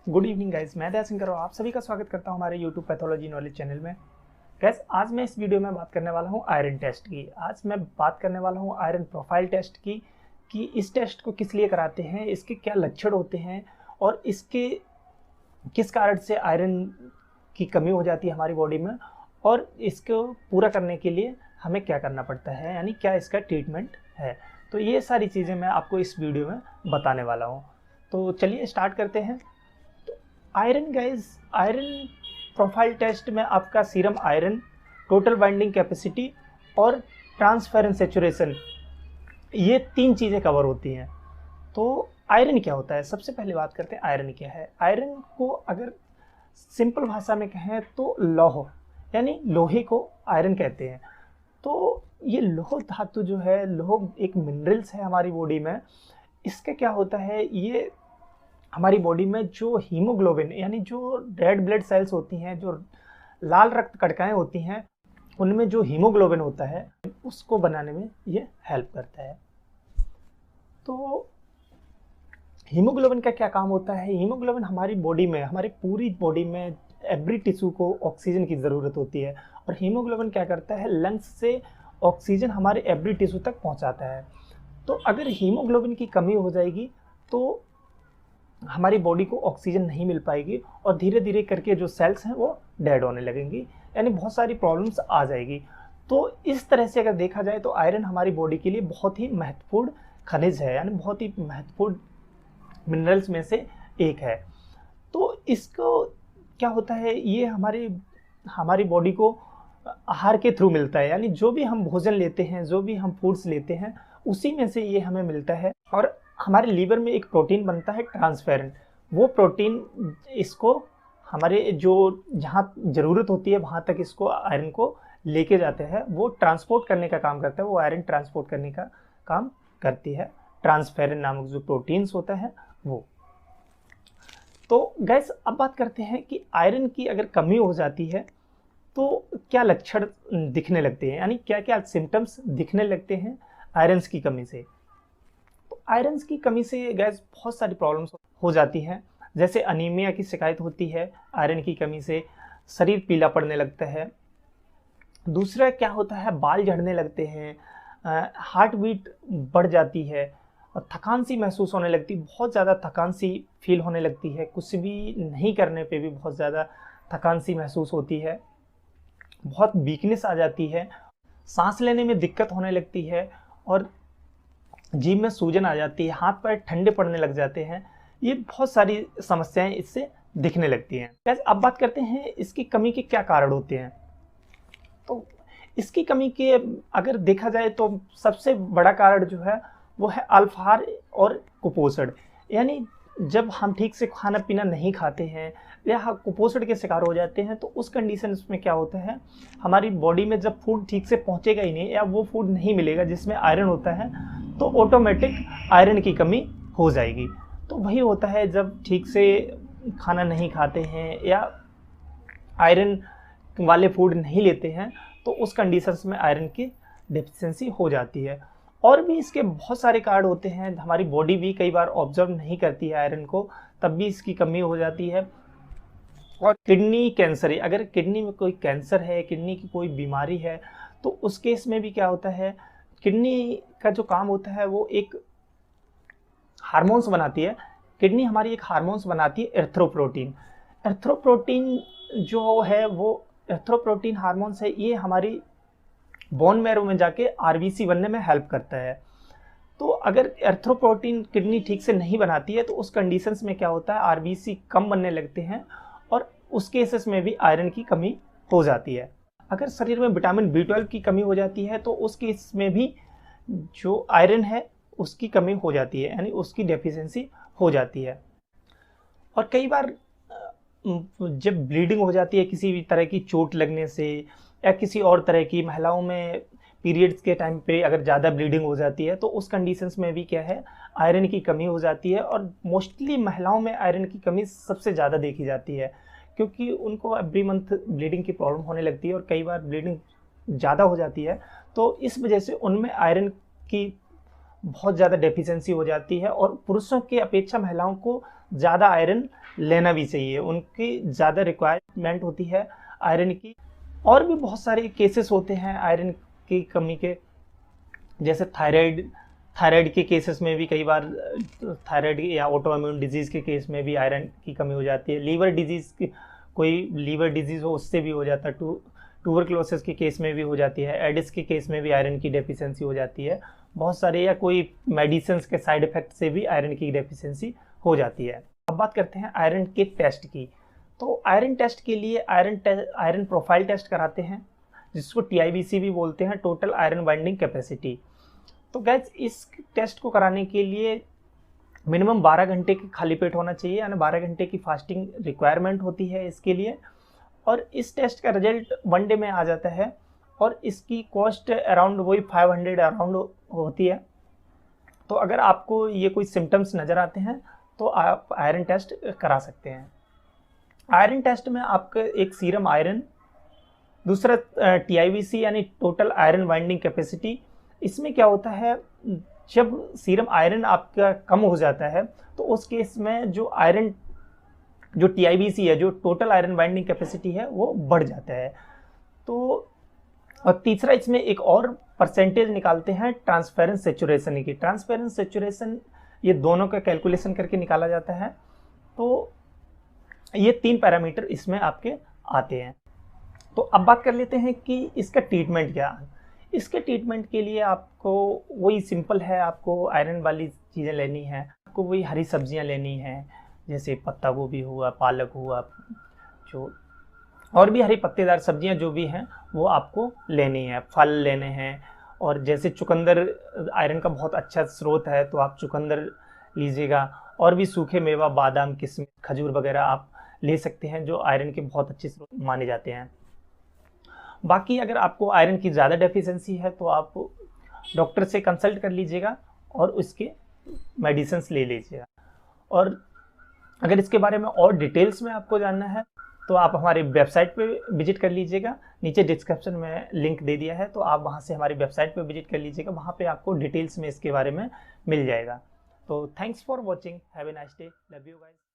Good evening guys, मैं दया सिंह आप सभी का स्वागत करता हूं हमारे यूट्यूब पैथोलॉजी नॉलेज चैनल में। गाइस, आज मैं इस वीडियो में बात करने वाला हूं आयरन टेस्ट की। आज मैं बात करने वाला हूं आयरन प्रोफाइल टेस्ट की कि इस टेस्ट को किस लिए कराते हैं, इसके क्या लक्षण होते हैं और इसके किस कारण से आयरन की कमी हो जाती है हमारी बॉडी में और इसको पूरा करने के लिए हमें क्या करना पड़ता है, यानी क्या इसका ट्रीटमेंट है। तो ये सारी चीज़ें मैं आपको इस वीडियो में बताने वाला हूँ। तो चलिए स्टार्ट करते हैं। Iron guys, iron profile test में आपका serum iron, total binding capacity और ट्रांसफेरेंस सेचुरेशन, ये तीन चीज़ें कवर होती हैं। तो आयरन क्या होता है, सबसे पहले बात करते हैं आयरन क्या है। आयरन को अगर सिंपल भाषा में कहें तो लौह, यानी लोहे को आयरन कहते हैं। तो ये लौह धातु जो है, लौह एक मिनरल्स है हमारी बॉडी में। इसका क्या होता है, ये हमारी बॉडी में जो हीमोग्लोबिन यानी जो रेड ब्लड सेल्स होती हैं, जो लाल रक्त कणिकाएं होती हैं, उनमें जो हीमोग्लोबिन होता है उसको बनाने में ये हेल्प करता है। तो हीमोग्लोबिन का क्या काम होता है, हीमोग्लोबिन हमारी बॉडी में, हमारी पूरी बॉडी में एवरी टिश्यू को ऑक्सीजन की ज़रूरत होती है और हीमोग्लोबिन क्या करता है, लंग्स से ऑक्सीजन हमारे एवरी टिश्यू तक पहुंचाता है। तो अगर हीमोग्लोबिन की कमी हो जाएगी तो हमारी बॉडी को ऑक्सीजन नहीं मिल पाएगी और धीरे धीरे करके जो सेल्स हैं वो डेड होने लगेंगी, यानी बहुत सारी प्रॉब्लम्स आ जाएगी। तो इस तरह से अगर देखा जाए तो आयरन हमारी बॉडी के लिए बहुत ही महत्वपूर्ण खनिज है, यानी बहुत ही महत्वपूर्ण मिनरल्स में से एक है। तो इसको क्या होता है, ये हमारी बॉडी को आहार के थ्रू मिलता है, यानी जो भी हम भोजन लेते हैं, जो भी हम फूड्स लेते हैं, उसी में से ये हमें मिलता है। और हमारे लीवर में एक प्रोटीन बनता है ट्रांसफेरेंट, वो प्रोटीन इसको हमारे जो जहाँ ज़रूरत होती है वहाँ तक इसको आयरन को लेके जाते हैं, वो ट्रांसपोर्ट करने का काम करता है, वो आयरन ट्रांसपोर्ट करने का काम करती है ट्रांसफेरेंट नामक जो प्रोटीन्स होता है वो। तो गैस, अब बात करते हैं कि आयरन की अगर कमी हो जाती है तो क्या लक्षण दिखने लगते हैं, यानी क्या क्या सिम्टम्स दिखने लगते हैं आयरन की कमी से। आयरन की कमी से गैस बहुत सारी प्रॉब्लम्स हो जाती हैं, जैसे अनीमिया की शिकायत होती है आयरन की कमी से, शरीर पीला पड़ने लगता है। दूसरा क्या होता है, बाल झड़ने लगते हैं, हार्ट बीट बढ़ जाती है और थकान सी महसूस होने लगती है, बहुत ज़्यादा थकान सी फील होने लगती है, कुछ भी नहीं करने पे भी बहुत ज़्यादा थकान सी महसूस होती है, बहुत वीकनेस आ जाती है, सांस लेने में दिक्कत होने लगती है और जीभ में सूजन आ जाती है, हाथ पैर ठंडे पड़ने लग जाते हैं। ये बहुत सारी समस्याएं इससे दिखने लगती हैं। वैसे अब बात करते हैं इसकी कमी के क्या कारण होते हैं। तो इसकी कमी के अगर देखा जाए तो सबसे बड़ा कारण जो है वो है अल्पाहार और कुपोषण, यानी जब हम ठीक से खाना पीना नहीं खाते हैं या कुपोषण के शिकार हो जाते हैं तो उस कंडीशन में क्या होता है, हमारी बॉडी में जब फूड ठीक से पहुंचेगा ही नहीं या वो फूड नहीं मिलेगा जिसमें आयरन होता है, तो ऑटोमेटिक आयरन की कमी हो जाएगी। तो वही होता है, जब ठीक से खाना नहीं खाते हैं या आयरन वाले फूड नहीं लेते हैं तो उस कंडीशंस में आयरन की डेफिशिएंसी हो जाती है। और भी इसके बहुत सारे कारण होते हैं, हमारी बॉडी भी कई बार ऑब्जर्व नहीं करती है आयरन को, तब भी इसकी कमी हो जाती है। और किडनी कैंसर है, अगर किडनी में कोई कैंसर है, किडनी की कोई बीमारी है, तो उस केस में भी क्या होता है, किडनी का जो काम होता है वो एक हार्मोन्स बनाती है। किडनी हमारी एक हार्मोन्स बनाती है एर्थ्रोप्रोटीन। एर्थ्रोप्रोटीन जो है वो एर्थ्रोप्रोटीन हार्मोन्स है, ये हमारी बोन मैरो में जाके आरबीसी बनने में हेल्प करता है। तो अगर एर्थ्रोप्रोटीन किडनी ठीक से नहीं बनाती है तो उस कंडीशंस में क्या होता है, आरबीसी कम बनने लगते हैं और उस केसेस में भी आयरन की कमी हो जाती है। अगर शरीर में विटामिन B12 की कमी हो जाती है तो उस केस में भी जो आयरन है उसकी कमी हो जाती है, यानी उसकी डेफिशिएंसी हो जाती है। और कई बार जब ब्लीडिंग हो जाती है किसी भी तरह की चोट लगने से या किसी और तरह की, महिलाओं में पीरियड्स के टाइम पे अगर ज़्यादा ब्लीडिंग हो जाती है तो उस कंडीशंस में भी क्या है, आयरन की कमी हो जाती है। और मोस्टली महिलाओं में आयरन की कमी सबसे ज़्यादा देखी जाती है, क्योंकि उनको एवरी मंथ ब्लीडिंग की प्रॉब्लम होने लगती है और कई बार ब्लीडिंग ज़्यादा हो जाती है, तो इस वजह से उनमें आयरन की बहुत ज़्यादा डेफिशिएंसी हो जाती है, और पुरुषों की अपेक्षा महिलाओं को ज़्यादा आयरन लेना भी चाहिए, उनकी ज़्यादा रिक्वायरमेंट होती है आयरन की। और भी बहुत सारे केसेस होते हैं आयरन की कमी के, जैसे थायराइड के केसेस में भी कई बार थायराइड या ऑटो इम्यून डिजीज़ के केस में भी आयरन की कमी हो जाती है। लीवर डिजीज़ की, कोई लीवर डिजीज़ हो उससे भी हो जाता है। ट्यूबरक्लोसिस के केस में भी हो जाती है। एडिस के केस में भी आयरन की डेफिशिएंसी हो जाती है बहुत सारे, या कोई मेडिसिन के साइड इफेक्ट से भी आयरन की डेफिशिएंसी हो जाती है। अब बात करते हैं आयरन के टेस्ट की। तो आयरन टेस्ट के लिए आयरन प्रोफाइल टेस्ट कराते हैं, जिसको TIBC भी बोलते हैं, टोटल आयरन बाइंडिंग कैपेसिटी। तो गैस इस टेस्ट को कराने के लिए मिनिमम 12 घंटे के खाली पेट होना चाहिए, यानी 12 घंटे की फास्टिंग रिक्वायरमेंट होती है इसके लिए। और इस टेस्ट का रिजल्ट 1 डे में आ जाता है, और इसकी कॉस्ट अराउंड वही 500 अराउंड होती है। तो अगर आपको ये कोई सिम्टम्स नज़र आते हैं तो आप आयरन टेस्ट करा सकते हैं। आयरन टेस्ट में आपका एक सीरम आयरन, दूसरा TIBC यानी टोटल आयरन बाइंडिंग कैपेसिटी। इसमें क्या होता है, जब सीरम आयरन आपका कम हो जाता है तो उस केस में जो TIBC है, जो टोटल आयरन बाइंडिंग कैपेसिटी है, वो बढ़ जाता है। तो और तीसरा इसमें एक और परसेंटेज निकालते हैं ट्रांसफेरेंस सेचुरेशन की। ट्रांसफेरेंस सेचुरेशन ये दोनों का कैलकुलेशन करके निकाला जाता है। तो ये 3 पैरामीटर इसमें आपके आते हैं। तो अब बात कर लेते हैं कि इसका ट्रीटमेंट क्या है। इसके ट्रीटमेंट के लिए आपको वही सिंपल है, आपको आयरन वाली चीज़ें लेनी है, आपको वही हरी सब्जियां लेनी है, जैसे पत्ता गोभी हुआ, पालक हुआ, जो और भी हरी पत्तेदार सब्जियां जो भी हैं वो आपको लेनी है। फल लेने हैं, और जैसे चुकंदर आयरन का बहुत अच्छा स्रोत है, तो आप चुकंदर लीजिएगा। और भी सूखे मेवा, बादाम, किशमिश, खजूर वगैरह आप ले सकते हैं, जो आयरन के बहुत अच्छे स्रोत माने जाते हैं। बाकी अगर आपको आयरन की ज़्यादा डेफिशिएंसी है तो आप डॉक्टर से कंसल्ट कर लीजिएगा और उसके मेडिसिन ले लीजिएगा। और अगर इसके बारे में और डिटेल्स में आपको जानना है तो आप हमारी वेबसाइट पे विजिट कर लीजिएगा। नीचे डिस्क्रिप्शन में लिंक दे दिया है, तो आप वहाँ से हमारी वेबसाइट पे विजिट कर लीजिएगा, वहाँ पे आपको डिटेल्स में इसके बारे में मिल जाएगा। तो thanks for watching, have a nice day, love you guys.